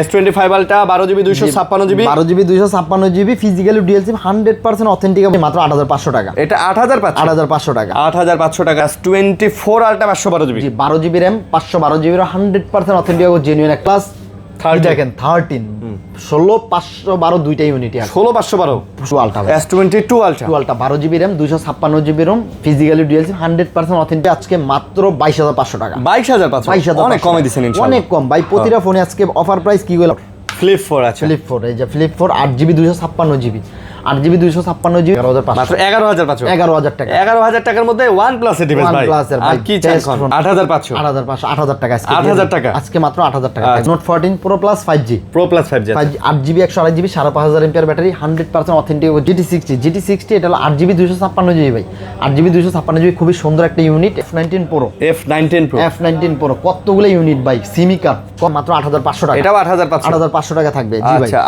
S25 Ultra 12GB 256GB 12GB 256GB physically dual SIM 100% authentic মাত্র 8500 টাকা। এটা 8500 টাকা। 8500 টাকা। S24 Ultra 512GB। জি 12GB RAM 512GB 100% authentic genuine এক প্লাস দেখেন 13 16512 দুইটা ইউনিট আছে 16512 Ultra S22 Ultra 12GB RAM 256GB ROM physically dual SIM 100% authentic আজকে মাত্র 22500 টাকা। 22500 অনেক কমে দিবেন ইনশাআল্লাহ। অনেক কম ভাই, প্রতিটা ফোনে আজকে অফার প্রাইস কি হলো ফ্লিপ 4 আছে। ফ্লিপ 4 এই যে Flip 4 8GB 256GB 8GB 256GB 11500 মাত্র 11500 টাকা। 11000 টাকার মধ্যে OnePlus এর ডিভাইস ভাই। আর কি চান 8500 8000 টাকা আজকে 8000 টাকা আজকে মাত্র 8000 টাকা। Note 14 Pro Plus 5G 5G 8GB 128GB 5500 mAh battery 100% authentic. GT60 এটা হলো 8GB 256GB ভাই। 8GB 256GB খুবই সুন্দর একটা ইউনিট। F19 Pro কতগুলো ইউনিট ভাই, সিমি কার্ড মাত্র 8500 টাকা। এটাও 8500 টাকা থাকবে। জি ভাই আচ্ছা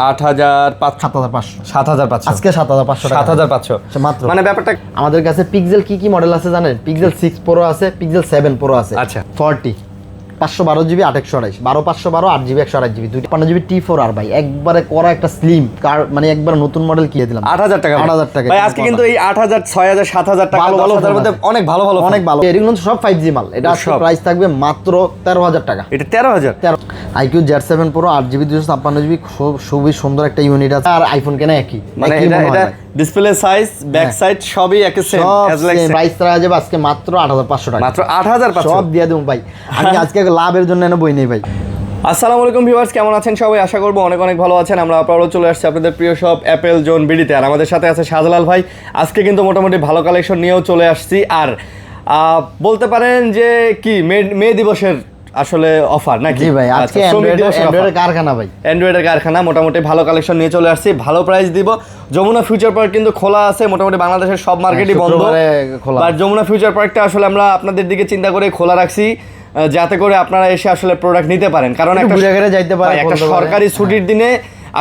7500 আজকে 7500 টাকা 7500 মাত্র। মানে ব্যাপারটা আমাদের কাছে পিক্সেল কি মডেল আছে জানেন? পিক্সেল 6 Pro আছে, পিক্সেল 7 Pro আছে। আচ্ছা 40 512GB 828 512 8GB 128GB 256GB T4 আর ভাই একবারে করা একটা স্লিম কার, মানে একবার নতুন মডেল কিনে দিলাম 8000 টাকা। 8000 টাকা ভাই আজকে কিন্তু এই 8000 6000 7000 টাকা 10000 মধ্যে অনেক ভালো অনেক ভালো। এগুলো সব 5G মাল। এটা আজকে প্রাইস থাকবে মাত্র 13000 টাকা। এটা 13000 IQ Z7 Pro 8GB 256GB খুবই সুন্দর একটা ইউনিট আছে। আর আইফোন কেনা একই, মানে এটা ডিসপ্লে সাইজ ব্যাক সাইড সবই একই সেম অ্যাজ লাইক প্রাইস রাখা যাবে আজকে মাত্র 8500 টাকা। মাত্র 8500 সব দিয়ে দেব ভাই। আমি আজকে লাভের জন্য এনে বই নেই ভাই। আসসালামু আলাইকুম ভিউয়ার্স, কেমন আছেন সবাই? আশা করব অনেক অনেক ভালো আছেন। আমরা আবারও চলে আসছি আপনাদের প্রিয় শপ অ্যাপেল জোন বিডিতে। আর আমাদের সাথে আছে শাহজালাল ভাই। আজকে কিন্তু মোটামুটি ভালো কালেকশন নিয়েও চলে আসছি। আর বলতে পারেন যে কি মে দিবসের আসলে অফার নাকি? জি ভাই, আজকে অ্যান্ড্রয়েডের কারখানা ভাই। অ্যান্ড্রয়েডের কারখানা, মোটামুটি ভালো কালেকশন নিয়ে চলে আসছি, ভালো প্রাইস দিব। যমুনা ফিউচার পার্ক কিন্তু খোলা আছে, মোটামুটি বাংলাদেশের সব মার্কেটই বন্ধ। আর যমুনা ফিউচার পার্কটা আসলে আমরা আপনাদের দিকে চিন্তা করে খোলা রাখছি, যাতে করে আপনারা এসে আসলে প্রোডাক্ট নিতে পারেন। কারণ একটা সরকারি ছুটির দিনে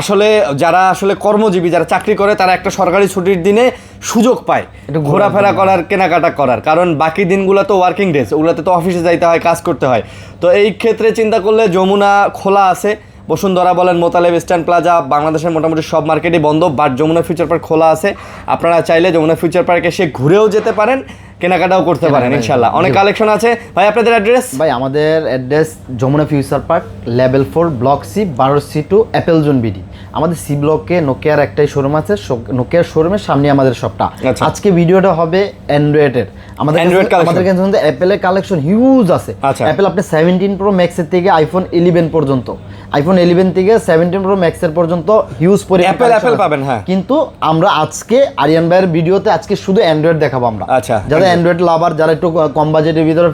আসলে যারা আসলে কর্মজীবী, যারা চাকরি করে, তারা একটা সরকারি ছুটির দিনে সুযোগ পায় একটু ঘোরাফেরা করার, কেনাকাটা করার। কারণ বাকি দিনগুলো তো ওয়ার্কিং ডেজ, ওগুলোতে তো অফিসে যাইতে হয়, কাজ করতে হয়। তো এই ক্ষেত্রে চিন্তা করলে যমুনা খোলা আছে। বসুন্ধরা বলেন, মোতালেব, ইস্টার্ন প্লাজা, বাংলাদেশের মোটামুটি সব মার্কেটই বন্ধ, বাট যমুনা ফিউচার পার্ক খোলা আছে। আপনারা চাইলে যমুনা ফিউচার পার্কে এসে ঘুরেও যেতে পারেন, কেনাকাটাও করতে পারেন ইনশাল্লাহ। অনেক কালেকশন আছে ভাই। আপনাদের অ্যাড্রেস? ভাই আমাদের address Jamuna future park level 4 block c 12C2 Apple Zone BD. আমাদের সি ব্লকে নোকিয়ার একটাই শোরুম আছে, নোকিয়ার শোরুমের সামনে আমাদের শপটা। আজকে ভিডিওটা হবে অ্যান্ড্রয়েডের। আমাদের কাছে কিন্তু অ্যাপেলের কালেকশন হিউজ আছে। অ্যাপেল আপনি 17 Pro Max এর থেকে আইফোন 11 পর্যন্ত, আইফোন 11 থেকে 17 Pro Max এর পর্যন্ত হিউজ পরিমাণ অ্যাপেল পাবেন। হ্যাঁ, কিন্তু আমরা আজকে আরিয়ান ভাইয়ের ভিডিওতে আজকে শুধু অ্যান্ড্রয়েড দেখাবো আমরা। আচ্ছা, যারা অ্যান্ড্রয়েড লাভার, যারা একটু কম বাজেটের ভিতরে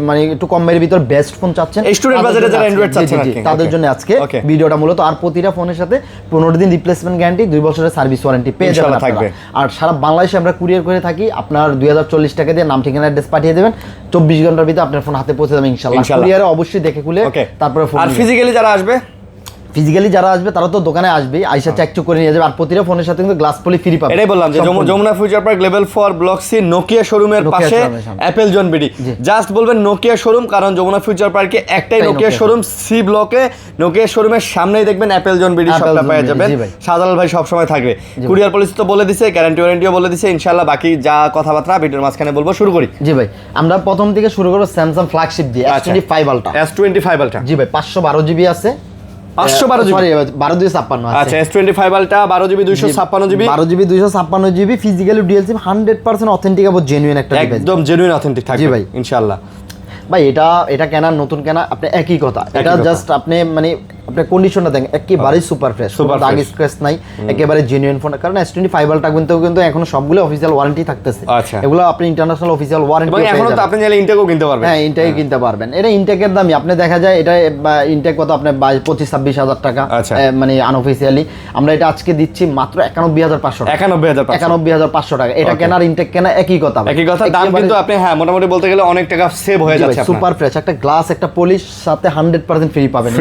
মানে একটু কম এর ভিতরে বেস্ট ফোন চাচ্ছেন, স্টুডেন্ট বাজেটে যারা অ্যান্ড্রয়েড চাচ্ছেন, তাদের জন্য আজকে ভিডিওটা মূলত। আর প্রতিটা ফোনের সাথে 15 দিন রিপ্লেসমেন্ট গ্যারান্টি, 2 বছরের সার্ভিস ওয়ারেন্টি পেয়ে যাবেন থাকবে। আর সারা বাংলাদেশে আমরা কুরিয়ার করে থাকি। আপনার 2040 টাকা দিয়ে নাম ঠিকানা অ্যাড্রেস পাঠিয়ে দেবেন, 24 ঘন্টার ভিতরে আপনার ফোন হাতে পৌঁছে যাবে ইনশাআল্লাহ। কুরিয়ারে অবশ্যই দেখে খুলে তারপরে ফোন। আর ফিজিক্যালি যারা আসবে তারা তো দোকানে আসবেই, আইসা চেক করে নিয়ে যাবে। আর প্রতিটা ফোনের সাথে কিন্তু গ্লাস পলি ফ্রি পাবে। এটাই বললাম যে Jamuna future park level 4 block c Nokia শোরুমের পাশে অ্যাপেল জোন বিডি। জাস্ট বলবেন নোকিয়া শোরুম, কারণ যমুনা ফিউচার পার্কে একটাই নোকিয়া শোরুম। সি ব্লকে নোকিয়া শোরুমের সামনেই দেখবেন অ্যাপেল জোন বিডি শপটা পেয়ে যাবেন। শাহজালাল ভাই সব সময় থাকবে। কুরিয়ার পলিসি তো বলে দিয়েছে, গ্যারান্টি ওয়ারেন্টিও বলে দিয়েছে ইনশাআল্লাহ। বাকি যা কথাবার্তা ভিডিওর মাঝখানে বলবো, শুরু করি। জি ভাই, আমরা প্রথম থেকে শুরু করব স্যামসাং ফ্ল্যাগশিপ দিয়ে S25 আলট্রা। S25 আলট্রা জি ভাই, 512GB আছে। 512GB 12256 আচ্ছা। S25 Ultra 12GB 256GB 12GB 256GB physically dual SIM 100% authentic এবং জেনুইন একটা ডিভাইস। একদম জেনুইন অথেন্টিক থাকবে ভাই ইনশাআল্লাহ। ভাই এটা কেনার নতুন কেনা আপনি একই কথা। এটা জাস্ট আপনি মানে আপনার কন্ডিশনটা দেখেন, একেবারেই সুপার ফ্রেশ, দাগ স্ক্র্যাচ নাই, একেবারে জেনুইন ফোন। কারণ S25 আলট্রা কিন্তু এখন সবগুলো অফিশিয়াল ওয়ারেন্টি থাকতেছে। এগুলো আপনি ইন্টারন্যাশনাল অফিশিয়াল ওয়ারেন্টি এবং এখন তো আপনি চাইলে ইনটেকও কিনতে পারবেন। হ্যাঁ, ইনটেক কিনতে পারবেন। এটা ইনটেকের দামই আপনি দেখা যায় এটা ইনটেক কত আপনার 25-26 হাজার টাকা, মানে আনঅফিশিয়ালি। আমরা এটা আজকে দিচ্ছি মাত্র 91500 টাকা। 91500 টাকা। এটা কেনার ইনটেক কেনা একই কথা। দাম কিন্তু আপনি হ্যাঁ মোটামুটি বলতে গেলে অনেক টাকা সেভ হয়ে যাচ্ছে। সুপার ফ্রেশ একটা গ্লাস, একটা পলিশ সাথে 100% ফ্রি পাবেন।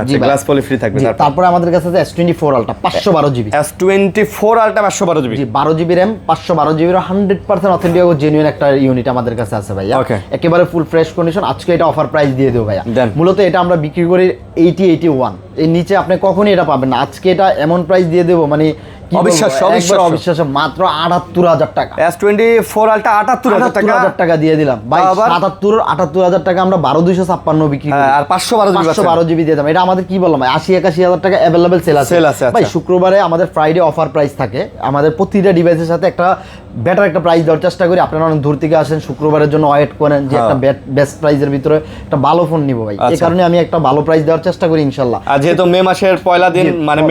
আচ্ছা, গ্লাস গ্লাস পলি ফ্রি থাকবে। তারপরে আমাদের কাছে আছে S24 Ultra 512 GB. S24 Ultra 512 GB. জি 12 জিবি র্যাম 512 জিবি 100% অথেন্টিক ও জেনুইন একটা ইউনিট আমাদের কাছে আছে ভাইয়া। একেবারে ফুল ফ্রেশ কন্ডিশন। আজকে এটা অফার প্রাইস দিয়ে দেব ভাইয়া। মূলত এটা আমরা বিক্রি করি 81। এর নিচে আপনি কখনোই এটা পাবেন না। আজকে এটা এমন প্রাইস দিয়ে দেব মানে অবিশ্বাস্য, মাত্র 78,000 টাকা। S24 আলট্রা 78,000 টাকা দিয়ে দিলাম ভাই। 78,000 টাকা আমরা 12,256 বিক্রি করি, আর 512 জিবি দিয়ে দিলাম। এটা আমাদের কি বললাম 80-81,000 টাকা अवेलेबल সেল আছে ভাই। শুক্রবারে আমাদের ফ্রাইডে অফার প্রাইস থাকে। আমাদের প্রতিটা ডিভাইসের সাথে একটা বেটার একটা প্রাইস দেওয়ার চেষ্টা করি। আপনারা অনেক দূর থেকে আসেন, শুক্রবারের জন্য ওয়েট করেন যে একটা বেস্ট প্রাইসের ভিতরে একটা ভালো ফোন নিব ভাই। এই কারণে আমি একটা ভালো প্রাইস দেওয়ার চেষ্টা করি ইনশাআল্লাহ। আর যেহেতু মে মাসের পয়লা দিন মানে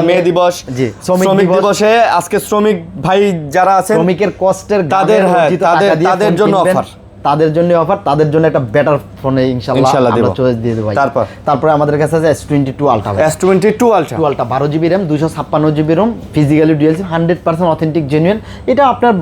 মে দিবস, জি শ্রমিক দিবসে আজকে শ্রমিক ভাই যারা আছেন শ্রমিকের কষ্টের তাদের জন্য অফার, তাদের জন্য একটা বেটার ফোনে ইনশাআল্লাহ আমরা চয়েস দিয়ে দেব ভাই। তারপরে আমাদের কাছে আছে S22 Ultra. S22 Ultra 12 GB RAM 256 GB ROM, physically dual SIM, 100% authentic genuine. এটা আপনার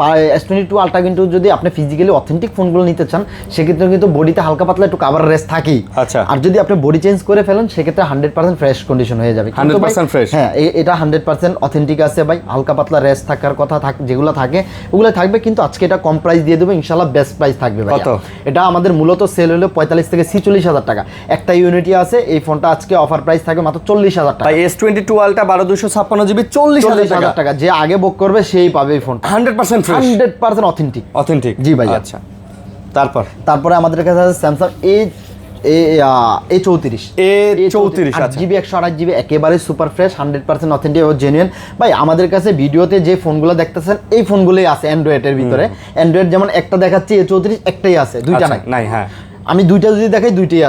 S22 আলট্রা কিন্তু যদি আপনি ফিজিক্যালি অথেন্টিক ফোনগুলো নিতে চান সেক্ষেত্রে কিন্তু বডিতে হালকা পাতলা একটু কভার রেস্ট থাকেই। আচ্ছা, আর যদি আপনি বডি চেঞ্জ করে ফেলেন সেক্ষেত্রে 100% ফ্রেশ কন্ডিশন হয়ে যাবে। 100% ফ্রেশ। হ্যাঁ, এটা 100% অথেন্টিক আছে ভাই। হালকা পাতলা রেস্ট থাকার কথা যেগুলো থাকে ওগুলো থাকবে, কিন্তু আজকে এটা কম প্রাইস দিয়ে দেবো ইনশাআল্লাহ। বেস্ট প্রাইস থাকবে ভাই। এটা আমাদের মূলত সেল হলো 45 থেকে 46,000 টাকা। একটা ইউনিটি আছে। এই ফোনটা আজকে অফার প্রাইস থাকবে মাত্র 40,000 টাকা। S22 আলট্রা 12,256 জিবি 40,000 টাকা। যে আগে বুক করবে সেই পাবে এই ফোনটা 100% ফ্রেশ, 100% অথেন্টিক। জি ভাই। আচ্ছা, তারপরে আমাদের কাছে আছে স্যামসাং A34 8GB 128GB একেবারে সুপার ফ্রেশ, 100% অথেন্টিক ও জেনুইন ভাই। আমাদের কাছে ভিডিওতে যে ফোনগুলো দেখতেছেন এই ফোনগুলোই আছে অ্যান্ড্রয়েডের ভিতরে। অ্যান্ড্রয়েড যেমন একটা দেখাচ্ছি A34 একটাই আছে, দুইটা নাই। হ্যাঁ, আমি দুইটা যদি দেখাই দুইটাই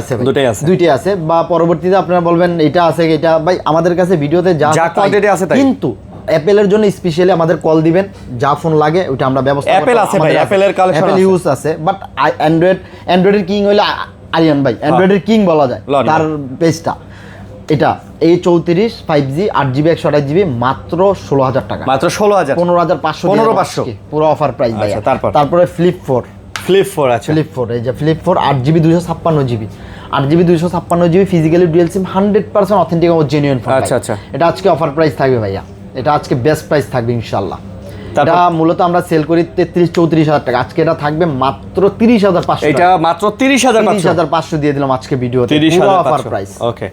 আছে বা পরবর্তীতে আপনারা বলবেন এটা আছে এটা ভাই। আমাদের কাছে ভিডিওতে যা কোয়ান্টিটি আছে তাই, কিন্তু অ্যাপেলের জন্য স্পেশালি আমাদের কল দিবেন, যা ফোন লাগে ওটা আমরা ব্যবস্থা করব। অ্যাপেল আছে ভাই, অ্যাপেলের কালেকশন অ্যাপেল ইউজ আছে, বাট অ্যান্ড্রয়েডের কিং হইলো আরিয়ান ভাই। অ্যান্ড্রয়েডের কিং বলা যায় তার পেজটা। এটা A34 5G 8GB 128GB মাত্র 16,000 টাকা। মাত্র 16,000, 15,500 পুরো অফার প্রাইস ভাই। তারপরে ফ্লিপ 4 আছে। এই যে Flip 4 8GB 256GB 8GB 256GB physically dual SIM, 100% authentic ও জেনুইন ফোন। আচ্ছা, এটা আজকে অফার প্রাইস থাকবে ভাইয়া। এটা আজকে বেস্ট প্রাইস থাকবে ইনশাআল্লাহ। এটা মূলত আমরা সেল করি 33-34,000 টাকা। আজকে এটা থাকবে মাত্র 30,500। এটা মাত্র 30,500 দিয়ে দিলাম আজকে ভিডিওতে, পুরো অফার প্রাইস। ওকে।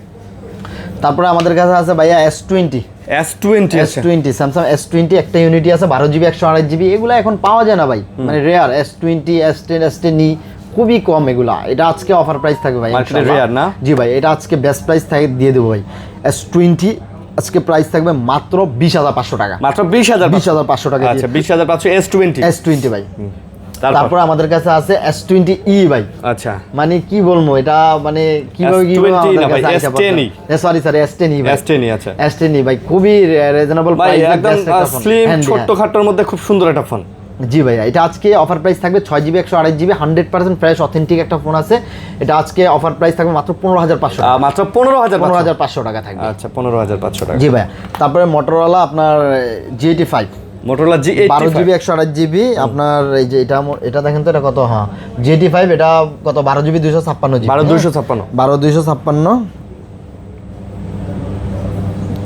তারপরে আমাদের কাছে আছে ভাইয়া S20 স্যামসাং S20 একটা ইউনিটি আছে 12GB 128GB। এগুলো এখন পাওয়া যায় না ভাই, মানে রেয়ার। S20 S10 S10 খুবই কম এগুলা। এটা আজকে অফার প্রাইস থাকবে ভাই, রেয়ার না? জি ভাই, এটা আজকে বেস্ট প্রাইস দিয়ে দেবো ভাই। S20 আজকে প্রাইস থাকবে মাত্র 20,500 টাকা। মাত্র 20,500 টাকা। আচ্ছা, 20,500 S20 ভাই। তারপর আমাদের কাছে আছে S20e ভাই। আচ্ছা, মানে কি বলবো এটা, মানে কিভাবে সরি S10e ভাই। S10e ভাই খুবই রিজনেবল প্রাইস, একদম স্লিম ছোটখাটোর মধ্যে খুব সুন্দর একটা ফোন। জি ভাইয়া, এটা আজকে অফার প্রাইস থাকবে 6GB 128GB 100% ফ্রেশ অথেন্টিক একটা ফোন আছে। এটা আজকে অফার প্রাইস থাকবে মাত্র 15,500 টাকা। মাত্র 15,500 টাকা থাকবে। আচ্ছা, 15,500 টাকা। জি ভাইয়া। তারপরে মোটরোলা আপনার G85 Motorola G85 12GB 128GB আপনার এই যে এটা দেখেন তো এটা কত। হ্যাঁ, G85 এটা কত 12GB 256GB 12,256।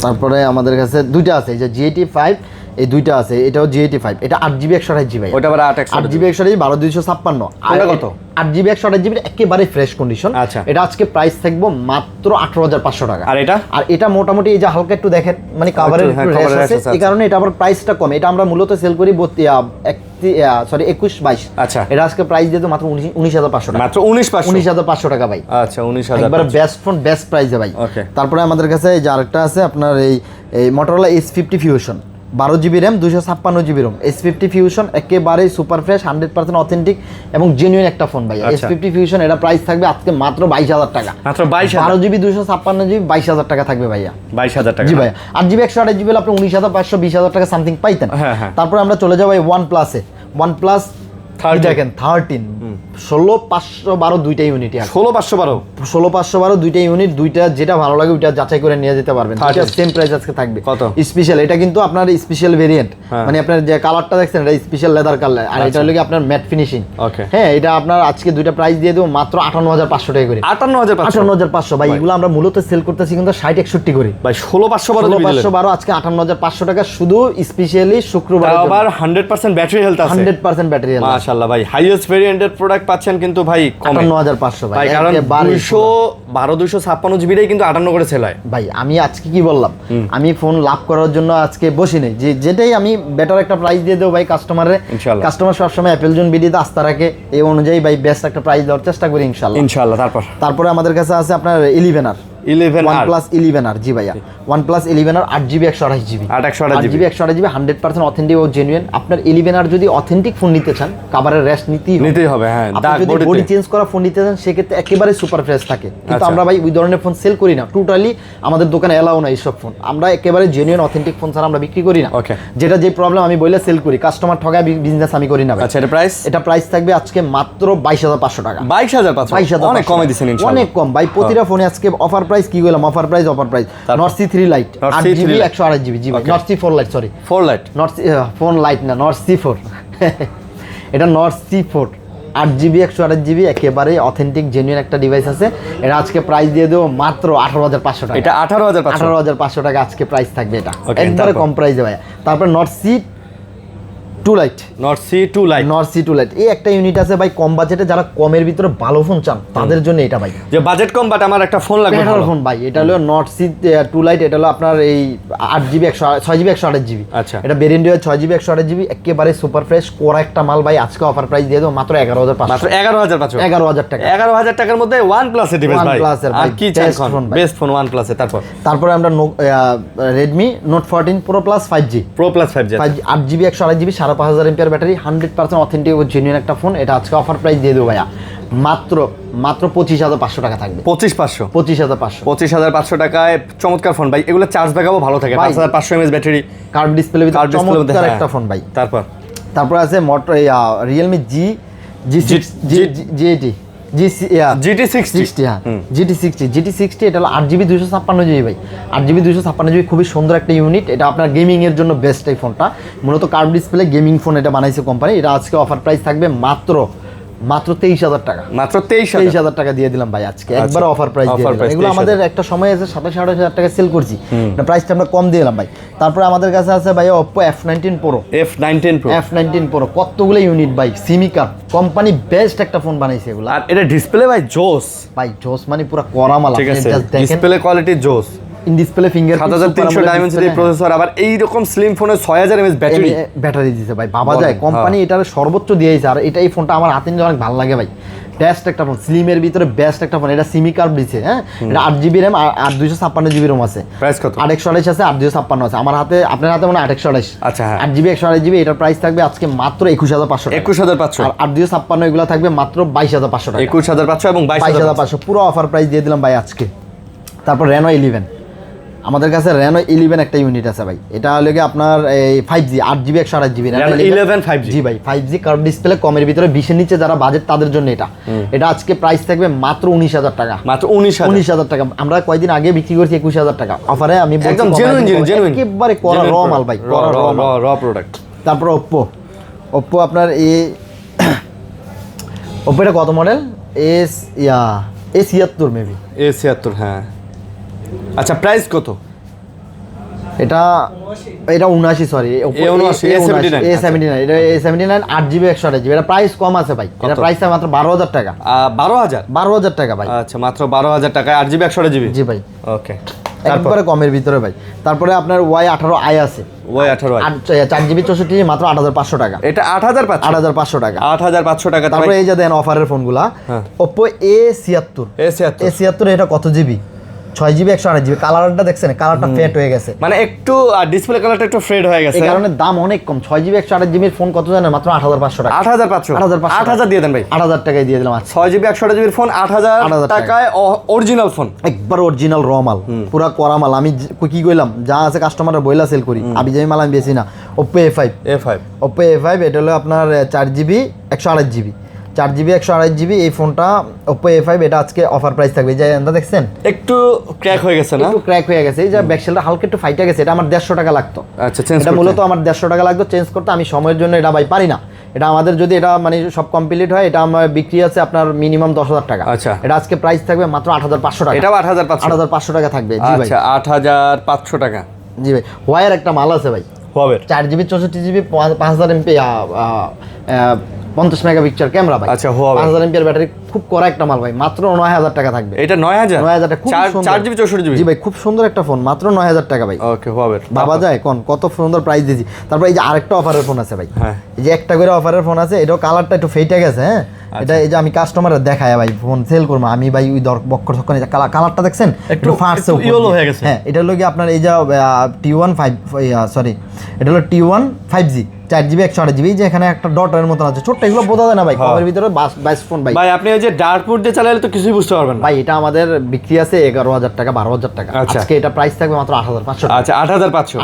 তারপরে আমাদের কাছে দুইটা আছে, এই যে G85 এই দুইটা আছে। এটাও G85, এটা 8GB 128GB। ওটা আবার 8GB 128GB 12,256। আর কত 8GB 128GB একেবারে ফ্রেশ কন্ডিশন। আচ্ছা, এটা আজকে প্রাইস থাকবে মাত্র 18,500 টাকা। আর এটা মোটামুটি এই যে হালকা একটু দেখেন মানে কভারের রেস আছে, এই কারণে এটা আবার প্রাইসটা কম। এটা আমরা মূলত সেল করি 21-22। আচ্ছা, এটা আজকে প্রাইস দিয়ে মাত্র 19,500 টাকা। মাত্র 19,500 টাকা ভাই। আচ্ছা, 19,500 একবার বেস্ট ফোন বেস্ট প্রাইসে ভাই। তারপরে আমাদের কাছে এই যে আরেকটা আছে আপনার এই Motorola S50 fusion 12GB RAM 256GB ROM। S50 fusion একেবারে সুপার ফ্রেশ, 100% অথেন্টিক এবং জেনুইন একটা ফোন ভাই। S50 ফিউশন এটা প্রাইস থাকবে আজকে মাত্র 22,000 টাকা। মাত্র 22,000। 12GB 256GB 22,000 টাকা থাকবে ভাইয়া। 22,000 টাকা। জি ভাইয়া। 8GB 128GB আপনি 19,500 20,000 টাকা সামথিং পাইতেন। তারপরে আমরা চলে যাবো OnePlus-এ। OnePlus দেখেন 13 16,512 দুইটা ইউনিটই আছে। 16,512 16,512 দুইটা ইউনিট, দুইটা যেটা ভালো লাগে ওইটা যাচাই করে নিয়ে যেতে পারবেন। এটা সেম প্রাইস আজকে থাকবে। কত? স্পেশাল, এটা কিন্তু আপনার স্পেশাল ভেরিয়েন্ট, মানে আপনার যে কালারটা দেখছেন এটা স্পেশাল লেদার কালার, আর এটা হলো কি আপনার ম্যাট ফিনিশিং। ওকে, হ্যাঁ, এটা আপনার আজকে দুইটা প্রাইস দিয়ে দেবো মাত্র 58,500 টাকা করে। 58,500 ভাই, এগুলো আমরা মূলত সেল করতেছি কিন্তু 60-61 করে ভাই। 16,512 আজকে 58,500 টাকা শুধু স্পেশালি শুক্রবার। আবার 100% ব্যাটারি হেলথ আছে, 100% ব্যাটারি হেলথ। মাশাআল্লাহ ভাই, হাইয়েস্ট ভেরিয়েন্টের প্রোডাক্ট পাচ্ছেন কিন্তু ভাই 58,500 ভাই, কারণ 256 জিবিটাই কিন্তু 58 করে সেল হয় ভাই। আমি আজকে কি বললাম, আমি ফোন লাভ করার জন্য আজকে বসি নেই, যে যেটাই আমি বেটার একটা প্রাইস দিয়ে দেবো ভাই কাস্টমারের। কাস্টমার সবসময় অ্যাপেল জোন বিডিতে আস্থা রাখে, এই অনুযায়ী ভাই বেস্ট একটা প্রাইস দেওয়ার চেষ্টা করি ইনশাআল্লাহ। তারপরে আমাদের কাছে আছে আপনার 11R, OnePlus 11R। জি ভাইয়া, OnePlus 11R 8GB 128GB 8GB 128GB 100% authentic ও জেনুইন। আপনার 11R যদি অথেন্টিক ফোন নিতে চান, কাভারের রেস্ট নিতেই হবে। হ্যাঁ, আপনি যদি বডি চেঞ্জ করা ফোন নিতে চান সেক্ষেত্রে একেবারে সুপার ফ্রেশ থাকে, কিন্তু আমরা ভাই ওই ধরনের ফোন সেল করি না, টোটালি আমাদের দোকানে এলাও না এইসব ফোন। আমরা একেবারে জেনুইন অথেন্টিক ফোন ছাড়া আমরা বিক্রি করি না। যেটা যে প্রবলেম আমি বলে সেল করি, কাস্টমার ঠগায় বিজনেস আমি করি না। আচ্ছা, এটা প্রাইস থাকবে আজকে মাত্র 22,500 টাকা। 22,500 অনেক কমে দিয়েছেন ইনশাআল্লাহ। অনেক কম ভাই, প্রতিটা ফোনে আজকে অফার প্রাইস কি বললাম, offer price note c 3 lite 8GB 128GB। জি ভাই, note c 4 lite, sorry 4 lite, note c phone lite না, নট সি 4 এটা নট সি 4 8GB 128GB একেবারে অথেন্টিক জেনুইন একটা ডিভাইস আছে। এটা আজকে প্রাইস দিয়ে দেবো মাত্র 18,500 টাকা। এটা 18,500 টাকা আজকে প্রাইস থাকবে। এটা একবারে কম প্রাইসে ভাই। তারপর note c 2 lite, note c 2 lite এই একটা ইউনিট আছে ভাই, কম বাজেটে যারা কমের ভিতরে ভালো ফোন চান তাদের জন্য এটা ভাই, যে বাজেট কম বাট আমার একটা ফোন লাগবে ভালো ফোন ভাই। এটা হলো নট সি 2 লাইট, এটা হলো আপনার এই 8GB 6GB 128GB। আচ্ছা, এটা ভেরিয়েন্ট 6GB 128GB একেবারে সুপার ফ্রেশ কোরা একটা মাল ভাই। আজকে অফার প্রাইস দিয়ে দেবো মাত্র 11,500। মাত্র 11,500 টাকা। 11,000 টাকার মধ্যে OnePlus এর ডিভাইস ভাই, আর কি চাই ফোন, বেস্ট ফোন OnePlus এর। তারপরে আমরা Redmi Note 14 Pro Plus 5G 8GB 128GB 5,000 mAh battery, 100% authentic ও জেনুইন একটা ফোন। এটা আজকে অফার প্রাইস দিয়ে দেবো ভাইয়া মাত্র 25,500 টাকা থাকবে। 25,500 টাকায় চমৎকার ফোন ভাই। এগুলো চার্জ ব্যাকআপও ভালো থাকে, 5,500 mAh ব্যাটারি, কার্ভ ডিসপ্লে চমৎকার একটা ফোন ভাই। তারপর আছে Realme GT60 এটা হলো 8GB 256GB ভাই। 8GB 256GB খুবই সুন্দর একটা ইউনিট। এটা আপনার গেমিং এর জন্য বেস্ট এই ফোনটা, মূলত কার্ভ ডিসপ্লে গেমিং ফোন এটা বানাইছে কোম্পানি। এটা আজকে অফার প্রাইস থাকবে মাত্র 23,000 টাকা। মাত্র 23,000 টাকা দিয়ে দিলাম ভাই আজকে, একবার অফার প্রাইস দিয়ে দিলাম। এগুলো আমাদের একটা সময় আছে 27,500 টাকা সেল করছি, প্রাইসটা আমরা কম দিয়ে দিলাম ভাই। তারপরে আমাদের কাছে আছে ভাই Oppo F19 Pro কতগুলো ইউনিট ভাই, সিমিকার কোম্পানি বেস্ট একটা ফোন বানাইছে এগুলো। আর এটা ডিসপ্লে ভাই জোস মানে পুরো করা মাল, আপনি জাস্ট দেখেন ডিসপ্লে কোয়ালিটি জোস। In display finger 7300 Dimensity processor, আবার এই রকম স্লিম ফোনে 6000 mAh ব্যাটারি দিয়েছে ভাই। ভাবা যায় কোম্পানি এটার সর্বোচ্চ দিয়েছে। আর এটা এই ফোনটা আমার হাতে নিয়ে অনেক ভালো লাগে ভাই, বেস্ট একটা ফোন, স্লিমের ভিতরে বেস্ট একটা ফোন। এটা সিমি কার্ভ দিয়েছে। হ্যাঁ, এটা 8GB RAM আর 256GB ROM আছে। প্রাইস কত? 8/128 আছে, 8/256 আছে। আমার হাতে, আপনার হাতে মানে 8/128। আচ্ছা, 8GB 128GB এটার প্রাইস থাকবে আজকে মাত্র 21,500 টাকা। 21,500 আর 8/256 এগুলো থাকবে মাত্র 22,500 টাকা। 21,500 এবং 22,500 পুরো অফার প্রাইস দিয়ে দিলাম ভাই আজকে। তারপর Reno 11, আমাদের কাছে Reno 11 একটা ইউনিট আছে ভাই। এটা হলো কি আপনার এই 5G 8GB 128GB Reno 11 5G। জি ভাই, 5G কার্ভ ডিসপ্লে, কমের ভিতরে 20 এর নিচে যারা বাজেট তাদের জন্য এটা। এটা আজকে প্রাইস থাকবে মাত্র 19,000 টাকা। মাত্র 19,000 টাকা। আমরা কয়েকদিন আগে বিক্রি করছি 21,000 টাকা অফারে। আমি একদম জেনুইন একেবারে করা র মাল ভাই, করা র প্রোডাক্ট। তারপর Oppo আপনার Oppo এটা কত মডেল? A76 maybe, A76। হ্যাঁ, আচ্ছা, প্রাইস কত? এটা 79, সরি A79 এটা A79 8GB 128GB। এটা প্রাইস কম আছে ভাই, এটা প্রাইস মাত্র 12,000 টাকা। 12,000 টাকা ভাই। আচ্ছা, মাত্র 12,000 টাকা 8GB 128GB। জি ভাই, ওকে, একবারে কমের ভিতরে ভাই। তারপরে আপনার Y18i আছে, Y18i 4GB 64GB মাত্র 8,500 টাকা। এটা 8,500 টাকা। 8,500 টাকা। তারপরে এই যে দেন অফারের ফোনগুলা, Oppo A76 এটা কত জিবি? 6GB 128GB। কালারটা দেখছেন, কালারটা ফেড হয়ে গেছে, মানে একটু ডিসপ্লে কালারটা একটু ফেড হয়ে গেছে, এই কারণে দাম অনেক কম। 6GB 128GB এর ফোন কত জানেন? মাত্র 8,500 টাকা। 8,500 দিয়ে দেন ভাই। 8,000 টাকায় দিয়ে দিলাম। 6GB 128GB ফোন 8,000 টাকায়, অরিজিনাল ফোন, একবার অরিজিনাল র মাল, পুরা করা মাল। আমি কি কইলাম, যা আছে কাস্টমাররা বইলা সেল করি, আমি যাই মাল আমি বেশি না। Oppo A5 এটা হলো আপনার 4GB 128GB। 4GB 128GB এই ফোনটা Oppo A5 এটা আজকে অফার প্রাইস থাকবে। এই যে এটা দেখছেন একটু ক্র্যাক হয়ে গেছে না? একটু ক্র্যাক হয়ে গেছে, এই যে ব্যাকশেলটা হালকা একটু ফাইটা গেছে, এটা আমার 150 টাকা লাগতো। আচ্ছা, চেঞ্জ এটা মূলত আমার 150 টাকা লাগতো চেঞ্জ করতে, আমি সময়ের জন্য এটা ভাই পারি না। এটা আমাদের যদি এটা মানে সব কমপ্লিট হয়, এটা আমার বিক্রি আছে আপনার মিনিমাম 10,000 টাকা। আচ্ছা, এটা আজকে প্রাইস থাকবে মাত্র 8,500 টাকা। এটাও 8,500 টাকা থাকবে। জি ভাই, আচ্ছা 8,500 টাকা। জি ভাই, ওয়ার একটা মাল আছে ভাই, হবে 4GB 64GB 5000 mAh 50 megapixel camera ভাই। আচ্ছা, হবে 5000 mAh ব্যাটারি, খুব কড়া একটা মাল ভাই, মাত্র 9000 টাকা থাকবে। এটা 9000 টাকা, খুব সুন্দর 4GB 64GB। জি ভাই, খুব সুন্দর একটা ফোন, মাত্র 9000 টাকা ভাই। ওকে, হবে ভাবা যায় কোন কত সুন্দর প্রাইস দিয়েছি। তারপর এই যে আরেকটা অফারের ফোন আছে ভাই, হ্যাঁ, এই যে একটা করে অফারের ফোন আছে, এটাও কালারটা একটু ফেটে গেছে। হ্যাঁ, এটা এই যে আমি কাস্টমারের দেখায় ভাই ফোন সেল করবো আমি ভাই, ওই বক্কর তখন এই যে কালারটা দেখছেন একটু ফাটছে, ইয়েলো হয়ে গেছে। হ্যাঁ, এটা হলো কি আপনার এই যে T1 5 সরি, এটা হলো T1 5G 4GB 128GB, যে এখানে একটা ডটের মতন আছে ছোট্ট, এগুলো বোঝা যায় না ভাই, কমের ভিতরে বেস্ট ফোন ভাই। ভাই আপনি ওই যে ডার্কউড দিয়ে চালালে তো কিছুই বুঝতে পারবেন না ভাই। এটা আমাদের বিক্রি আছে 11,000 টাকা 12,000 টাকা। আজকে এটা প্রাইস থাকবে মাত্র 8,500 টাকা। আচ্ছা, 8,500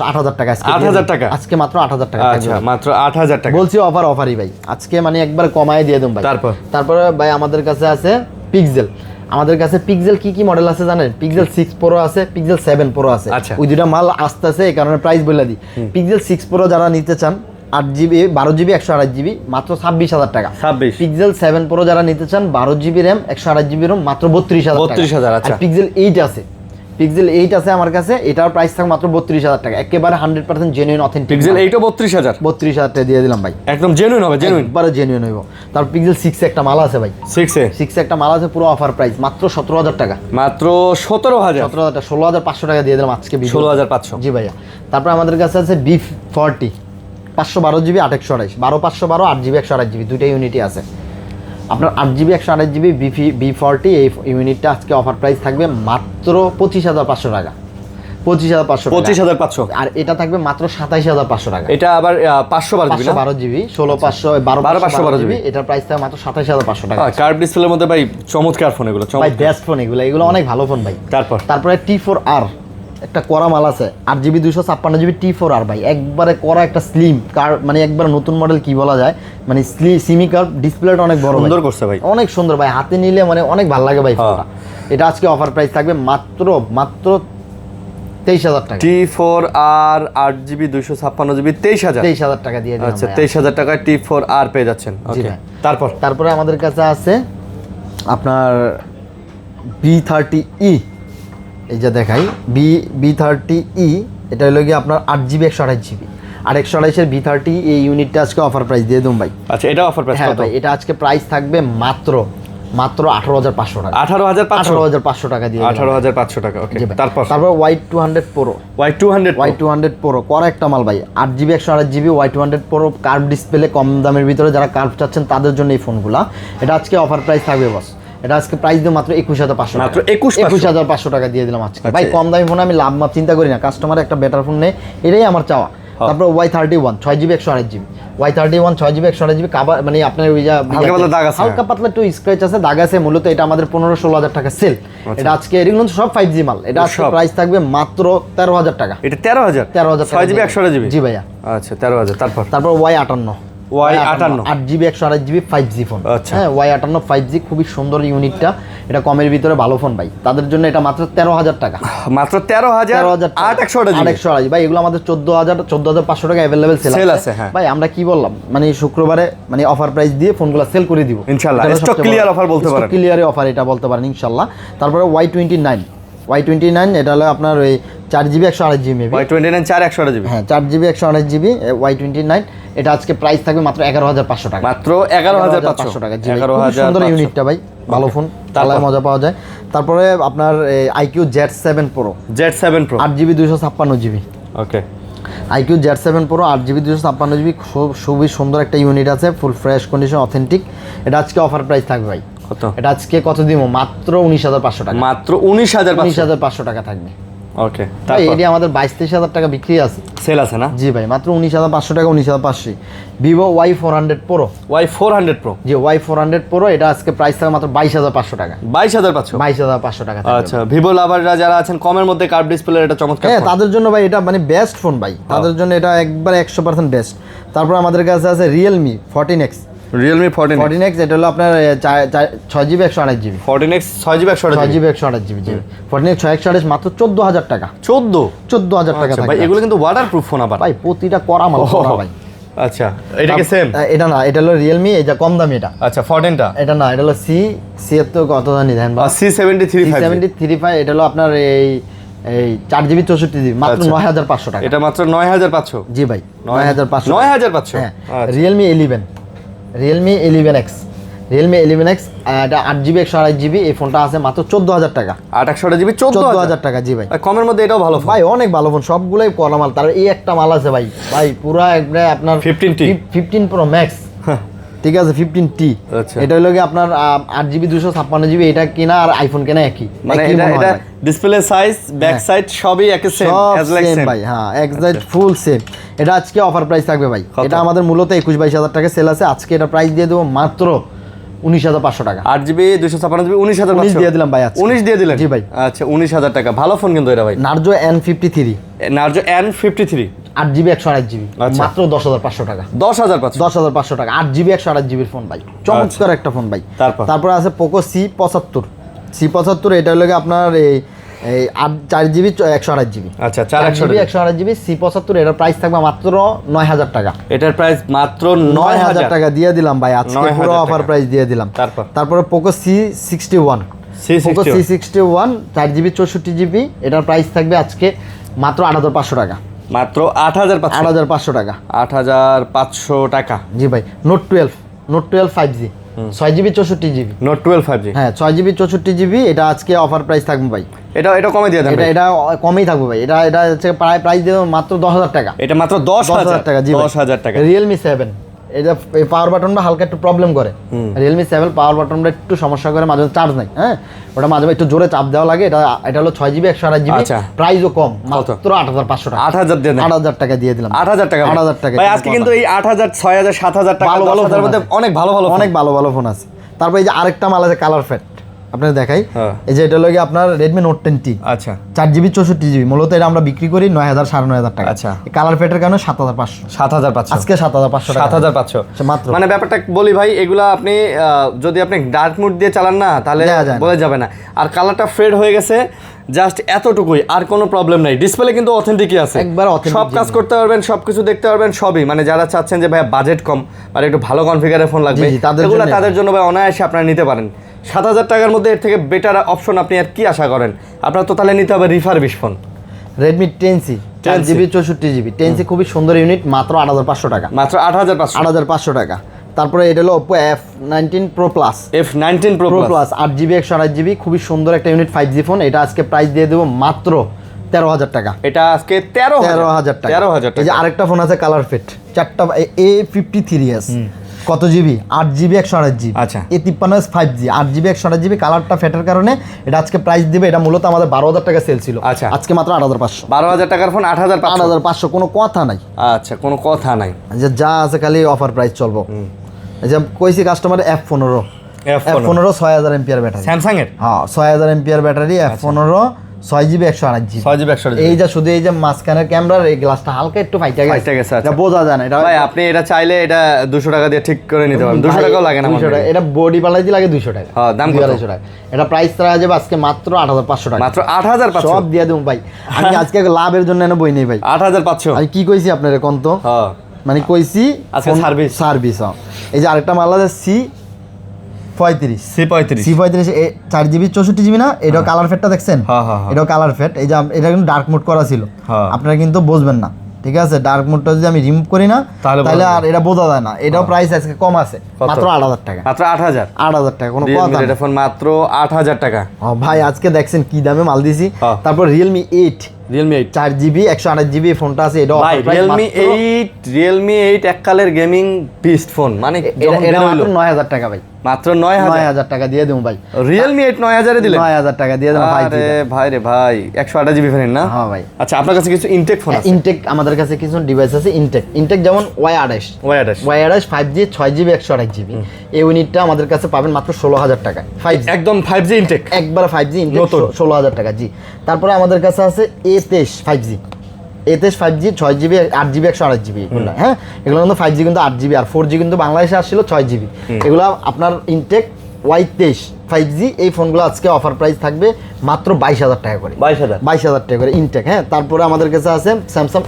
8,000 টাকা আজকে 8,000 টাকা আজকে মাত্র 8,000 টাকা। আচ্ছা, মাত্র 8,000 টাকা বলছি অফারই ভাই, আজকে মানে একবার কমায় দিয়ে দেব ভাই। তারপরে ভাই আমাদের কাছে আছে পিক্সেল। আমাদের কাছে পিক্সেল কি মডেল আছে জানেন? পিক্সেল 6 প্রো আছে, পিক্সেল 7 প্রো আছে। আচ্ছা, ওই দুটো মাল আসতেছে, এই কারণে প্রাইস বলে দিই। পিক্সেল 6 প্রো যারা নিতে চান 8GB 12GB 128GB মাত্র 26,000 টাকা। পিক্সেল 7 প্রো যারা নিতে চান 12GB র্যাম 128GB রোম মাত্র 32,000 টাকা। আর পিক্সেল 8 আছে আমার কাছে, এটার প্রাইস থাকে মাত্র 32,000 টাকা। একেবারে 100% জেনুইন অথেন্টিক পিক্সেল 8 ও 32,000 টাকা দিয়ে দিলাম ভাই, একদম জেনুইন হবে, একবারে জেনুইন হইব। তারপর পিক্সেল 6 একটা মাল আছে ভাই, 6 একটা মাল আছে, পুরো অফার প্রাইস মাত্র 17,000 টাকা। মাত্র 17,000 টাকা, 16,500 টাকা দিয়ে দিলাম আজকে, 16,500। জি ভাইয়া। তারপর আমাদের কাছে আছে B40 512GB 8/128 12512 8GB 128GB দুইটা ইউনিটই আছে আপনার। 8GB 128GB B40 এই ইউনিটটা আজকে অফার প্রাইস থাকবে মাত্র 25,500 টাকা। 25,500 আর এটা থাকবে মাত্র 27,500 টাকা। এটা আবার 512GB 16/512 এটার প্রাইস থাকবে মাত্র 27,500 টাকা। কার্ভ ডিসপ্লের মধ্যে ভাই চমৎকার ফোন, এগুলো ভাই বেস্ট ফোন, এগুলো অনেক ভালো ফোন ভাই। তারপরে T4R একটা করা মাল আছে 8GB 256GB T4R ভাই, একবারে করা একটা স্লিম কার, মানে একবার নতুন মডেল কি বলা যায়, মানে সিমি কার্ভ, ডিসপ্লেটা অনেক বড় সুন্দর করছে ভাই, অনেক সুন্দর ভাই, হাতে নিলে মানে অনেক ভালো লাগে ভাই ফোনটা। এটা আজকে অফার প্রাইস থাকবে মাত্র 23,000 টাকা। T4R 8GB 256GB 23,000 টাকা দিয়ে দিলাম। আচ্ছা, 23,000 টাকায় T4R পেয়ে যাচ্ছেন। ওকে, তারপরে আমাদের কাছে আছে আপনার B30E, এই যে দেখাই B30E, এটা হলো কি আপনার 8GB 128GB আর 128 B30 এই ইউনিটটা আজকে অফার প্রাইস দিয়ে দেব ভাই। আচ্ছা, এটা অফার প্রাইস হ্যাঁ ভাই, এটা আজকে প্রাইস থাকবে মাত্র 18,500 টাকা। 18,500 টাকা দিয়ে 18,500 টাকা। ওকে, তারপর Y200 Pro করা একটা মাল ভাই, 8GB 128GB Y200 Pro curve display, কম দামের ভিতরে যারা কার্ভ চাচ্ছেন তাদের জন্য এই ফোনগুলা। এটা আজকে অফার প্রাইস থাকবে বস, এটা আজকে প্রাইস দিয়ে মাত্র 21,500 মাত্র 21,500 টাকা দিয়ে দিলাম আজকে ভাই। কম দামি ফোন আমি লাভ মাপ চিন্তা করি না, কাস্টমার একটা বেটার ফোন নেই, এটাই আমার চাওয়া। তারপর Y31 6GB 128GB Y31 6GB 128GB cover, মানে আপনার ওই যে হালকা পাতলা একটু স্ক্র্যাচ আছে, দাগ আছে। মূলত এটা আমাদের 15-16,000 টাকা সেল। এটা আজকে এগুলো সব 5G মাল। এটা আজকে প্রাইস থাকবে মাত্র 13,000 টাকা। এটা 13,000 6GB 128GB জি ভাইয়া। আচ্ছা, 13,000। তারপর Y58 8GB 128GB 5G phone. হ্যাঁ, Y58 5G খুবই সুন্দর ইউনিটটা, এটা কমের ভিতরে ভালো ফোন ভাই। তাদের জন্য এটা মাত্র 13,000 টাকা। মাত্র 13,000 8/128GB ভাই। এগুলো আমাদের 14,500 টাকা अवेलेबल সেল আছে ভাই। আমরা কি বললাম, মানে শুক্রবারে মানে অফার প্রাইস দিয়ে ফোনগুলো সেল করে দিব ইনশাআল্লাহ। স্টক ক্লিয়ার অফার বলতে পারেন, স্টক ক্লিয়ারে অফার এটা বলতে পারেন ইনশাআল্লাহ। তারপরে Y29 এটা হলো আপনার ওই 4GB 128GB Y29 4/128GB। হ্যাঁ, 4GB 128GB Y29 এটা আজকে প্রাইস থাকবে মাত্র 11,500 টাকা। মাত্র 11,500 টাকা। জি, 11,500 সুন্দর ইউনিটটা ভাই, ভালো ফোন, চালায় মজা পাওয়া যায়। তারপরে আপনার IQ Z7 Pro 8GB 256GB। ওকে, IQ Z7 Pro 8GB 256GB খুবই সুন্দর একটা ইউনিট আছে, ফুল ফ্রেশ কন্ডিশন অথেন্টিক। এটা আজকে অফার প্রাইস থাকবে ভাই। কত? এটা আজকে কত দিব? মাত্র 19,500 টাকা। মাত্র 19,500 টাকা থাকবে। ওকে, তাই এটি আমাদের 22-23,000 টাকা বিক্রি আছে, সেল আছে না? জি ভাই, মাত্র 19,500 টাকা। 19,500 Vivo Y400 Pro জি, Y400 Pro এটা আজকে প্রাইস থাকে মাত্র 22,500 টাকা। 22,500 টাকা। আচ্ছা, ভিভো লাভাররা যারা আছেন কমের মধ্যে কার্ভ ডিসপ্লে, এটা চমৎকার। হ্যাঁ, তাদের জন্য ভাই এটা মানে বেস্ট ফোন ভাই, তাদের জন্য এটা একবার 100% বেস্ট। তারপর আমাদের কাছে আছে Realme 14X Realme 14X 14X এটা হলো আপনার 6GB 128GB 14X 6GB 6GB 128GB জি 14X 628 মাত্র 14000 টাকা 14000 টাকা আচ্ছা ভাই থাকবে। এগুলো কিন্তু ওয়াটারপ্রুফ ফোন আবার ভাই প্রতিটা করা মাল করা ভাই। আচ্ছা এটা কি সেম? এটা না, এটা হলো Realme, এটা কম দামি এটা। আচ্ছা 14টা এটা না, এটা হলো সি এর তো কত জানি দেন বা C73 C73 এটা হলো আপনার এই 4GB 64GB মাত্র 9500 টাকা। এটা মাত্র 9500 জি ভাই 9500 9500 হ্যাঁ। Realme 11 Realme 11X Realme 11X এটা 8GB 128GB এই ফোনটা আছে মাত্র 14000 টাকা 8GB 14000 টাকা জি ভাই। কমের মধ্যে এটাও ভালো ফোন ভাই অনেক ভালো ফোন, সবগুলাই করা মাল। তার এই একটা মাল আছে ভাই পুরা একবারে আপনার 15T 15 Pro Max ঠিক আছে 15T আচ্ছা এটা হলো কি আপনার 8GB 256GB এটা কিনা আর আইফোন কেনা একই মানে এটা ডিসপ্লে সাইজ ব্যাক সাইড সবই একই সেম অ্যাজ লাইক সেম ভাই হ্যাঁ এক্সাক্ট ফুল সেম। এটা আজকে অফার প্রাইস থাকবে ভাই, এটা আমাদের মূলত 21-22 টাকা সেল আছে, আজকে এটা প্রাইস দিয়ে দেবো মাত্র 19500 টাকা। 8GB 256GB 19500 19 দিয়ে দিলাম ভাই আজকে। 19 দিয়ে দিলেন জি ভাই। আচ্ছা 19000 টাকা ভালো ফোন কিন্তু এটা ভাই। Narzo N53 Narzo N53 8GB 128GB আচ্ছা। মাত্র 10500 টাকা 10500 10500 টাকা 8GB 128GB ফোন ভাই, চমৎকার একটা ফোন ভাই। তারপর আছে Poco C75 এটা হলো আপনার এই 4GB 128GB আচ্ছা 4GB 128GB C75 এটার প্রাইস থাকবে মাত্র 9000 টাকা। এটার প্রাইস মাত্র 9000 টাকা দিয়ে দিলাম ভাই আজকে পুরো অফার প্রাইস দিয়ে দিলাম। তারপরে Poco C61 Poco C61 4GB 64GB এটার প্রাইস থাকবে আজকে মাত্র 8500 টাকা মাত্র 8500 টাকা 8500 টাকা জি ভাই। Note 12 5G 6GB 64GB Note 12 5G হ্যাঁ 6GB 64GB এটা আজকে অফার প্রাইস থাকবে ভাই। এটা কমে দিয়ে দেন ভাই, এটা কমই থাকবে ভাই। এটা হচ্ছে প্রাইস দেব মাত্র 10000 টাকা। এটা মাত্র 10000 টাকা জি 10000 টাকা। Realme 7 এটা পাওয়ার বাটনটা হালকা একটু প্রবলেম করে। Realme 7 পাওয়ার বাটনটা একটু সমস্যা করে, মাঝে চার্জ নাই হ্যাঁ, ওটা মাঝে একটু জোরে চাপ দেওয়া লাগে। এটা হলো 6GB 128GB প্রাইসও কম মাত্র 8500 টাকা 8000 দিয়ে দেন 8000 টাকা দিয়ে দিলাম 8000 টাকা ভাই। আজকে কিন্তু এই 8000 6000 7000 টাকা ভালো মধ্যে অনেক ভালো ফোন আছে। তারপর এই যে আরেকটা মাল আছে কালার ফেট আপনাদের দেখাই, এই যে এটা হলো আপনার Redmi Note 10T আচ্ছা 4GB 64GB মূলত এটা আমরা বিক্রি করি 9000 9500 টাকা। আচ্ছা কালার ফেটের কারণে 7500 আজকে 7500 টাকা 7500 মাত্র। মানে ব্যাপারটা বলি ভাই, এগুলা আপনি যদি আপনি ডার্ক মোড দিয়ে চালান না তাহলে বলে যাবে না। আর কালারটা ফেড হয়ে গেছে জাস্ট এতটুকুই, আর কোনো প্রবলেম নাই। ডিসপ্লে কিন্তু অথেন্টিকই আছে, একবার সব কাজ করতে পারবেন, সবকিছু দেখতে পারবেন সবই। মানে যারা চাচ্ছেন যে ভাই বাজেট কম আর একটু ভালো কনফিগারের ফোন লাগবে তাদের জন্য ভাই অনায়াসে আপনারা নিতে পারেন। 7000 টাকার মধ্যে এর থেকে বেটার অপশন আপনি আর কি আশা করেন? আপনার তো তাহলে নিতে হবে refurbish phone Redmi 10C 4GB 64GB 10C খুবই সুন্দর ইউনিট মাত্র 8500 টাকা মাত্র 8500 টাকা। তারপরে এটা হলো Oppo F19 Pro Plus F19 Pro Plus 8GB 128GB খুবই সুন্দর একটা ইউনিট 5G ফোন। এটা আজকে প্রাইস দিয়ে দেবো মাত্র 13000 টাকা। এটা আজকে 13000 টাকা। এই যে আরেকটা ফোন আছে কালার ফিট চারটা A53s কত জিবি 8GB 128GB আচ্ছা A53s 5G 8GB 128GB কালারটা ফেটার কারণে এটা আজকে প্রাইস দিবে, এটা মূলত আমাদের 12000 টাকা সেল ছিল আচ্ছা আজকে মাত্র 8500 12000 টাকার ফোন 8500 কোনো কথা নাই। আচ্ছা কোনো কথা নাই, যে যা আছে খালি অফার প্রাইস চলবো। এই যে কইছি customer F15 6000 MPR battery Samsung এর হ্যাঁ 6000 MPR battery F15 6GB 128GB এই যে শুধু এই যে মাঝখানের ক্যামেরার এই গ্লাসটা হালকা একটু ফাইটা গেছে এটা বোঝা যায় না। এটা ভাই আপনি এটা চাইলে এটা 200 টাকা দিয়ে ঠিক করে নিতে পারেন, 200 টাকাও লাগে না। 200 টাকা এটা বডি বানাই দিয়ে লাগে 200 টাকা হ্যাঁ দাম কত? 200 টাকা। এটা প্রাইস রাখা যাবে আজকে মাত্র 8500 টাকা মাত্র 8500 সব দিয়ে দেব ভাই। আমি আজকে লাভের জন্য এনে বই নেই ভাই 8500 আমি কি কইছি আপনারে কোন তো হ্যাঁ মানে কইছি আজকে সার্ভিস এই যে আরেকটা মাল আছে C35 4GB 64GB না, এটাও কালার ফেটটা দেখছেন? এটাও কালার ফেট। এই যে এটা কিন্তু ডার্ক মোড করা ছিল, আপনারা কিন্তু বুঝবেন না ঠিক আছে। ডার্ক মোডটা যদি আমি রিমুভ করি না তাহলে আর এটা বোঝা যায় না। এটাও প্রাইস আজকে কম আছে মাত্র 8000 টাকা মাত্র 8000 টাকা কোনো কথা না। এটা ফোন মাত্র 8000 টাকা ভাই আজকে দেখছেন কি দামে মাল দিছি। তারপর Realme 8 4GB 128GB ফোনটা আছে, এটা Realme 8 এককালের গেমিং বিস্ট ফোন। মানে এটা মাত্র 9000 টাকা ভাই মাত্র 9000 টাকা দিয়ে দেবো ভাই। Realme 8 9000 এ দিলে 9000 টাকা দিয়ে দেবো ভাই। আরে ভাই রে ভাই 128GB ফোন না? হ্যাঁ ভাই। আচ্ছা আপনার কাছে কিছু ইনটেক ফোন আছে? ইনটেক আমাদের কাছে কিছু ডিভাইস আছে ইনটেক যেমন Y28 5G 6GB 128GB এই ইউনিটটা আমাদের কাছে পাবেন মাত্র 16000 টাকা 5G একদম 5G ইনটেক একবার 5G ইনটেক 16000 টাকা জি। তারপরে আমাদের কাছে আছে A23 5G A23 5G 6GB 8GB 128GB এগুলো, হ্যাঁ এগুলো কিন্তু 5G কিন্তু 8GB, আর 4G কিন্তু বাংলাদেশে আসছিল 6GB। এগুলো আপনার ইনটেক Y23 5G, এই ফোনগুলো আজকে অফার প্রাইস থাকবে মাত্র 22,000 টাকা করে। 22,000 টাকা করে ইনটেক। হ্যাঁ, তারপরে আমাদের কাছে আছে Samsung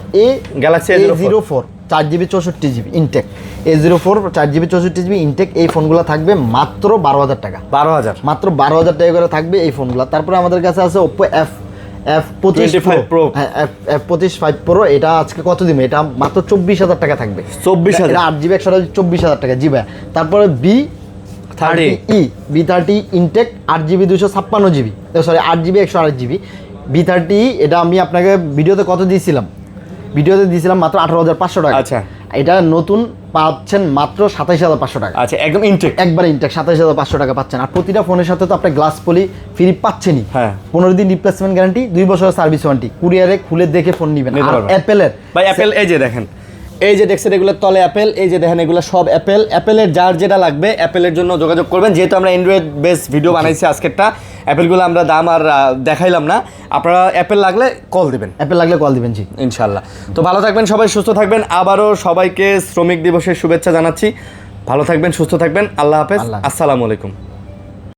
Galaxy A04 4GB 64GB intact, A04 4GB 64GB intact, এই ফোনগুলো থাকবে মাত্র 12,000 টাকা। 12,000 মাত্র 12,000 টাকা করে থাকবে এই ফোনগুলো। তারপরে আমাদের কাছে আছে Oppo F25 Pro, হ্যাঁ F25 Pro, এটা আজকে কত দিবে? এটা মাত্র 24,000 টাকা থাকবে। 24,000, এটা 8GB 124,000 টাকা। জি ভাই। তারপরে B30 intact 8GB 256GB, sorry 8GB 128GB B30, এটা আমি আপনাকে ভিডিওতে কত দিয়েছিলাম? ভিডিওতে দিয়েছিলাম মাত্র 18,500 টাকা। আচ্ছা, এটা নতুন পাচ্ছেন মাত্র 27,500 টাকা। আচ্ছা, একদম ইনটেক, একবার ইনটেক 27,500 টাকা পাচ্ছেন। আর প্রতিটা ফোনের সাথে তো আপনার গ্লাস পলি ফ্রি পাচ্ছেনই। হ্যাঁ, 15 দিন রিপ্লেসমেন্ট গ্যারান্টি, 2 বছরের সার্ভিস ওয়ারেন্টি, কুরিয়ারে খুলে দেখে ফোন নেবেন। আর অ্যাপেলের ভাই অ্যাপেল, এই যে দেখেন, এই যে দেখছেন এগুলোর তলে অ্যাপেল, এই যে দেখেন এগুলো সব অ্যাপেল। অ্যাপেলের যার যেটা লাগবে অ্যাপেলের জন্য যোগাযোগ করবেন। যেহেতু আমরা অ্যান্ড্রয়েড বেস ভিডিও বানাইছি আজকেরটা, অ্যাপেলগুলো আমরা দাম আর দেখাইলাম না। আপনারা অ্যাপেল লাগলে কল দিবেন, অ্যাপেল লাগলে কল দিবেন। জি ইনশাল্লাহ। তো ভালো থাকবেন সবাই, সুস্থ থাকবেন। আবারও সবাইকে শ্রমিক দিবসের শুভেচ্ছা জানাচ্ছি। ভালো থাকবেন, সুস্থ থাকবেন। আল্লাহ হাফেজ, আসসালামু আলাইকুম।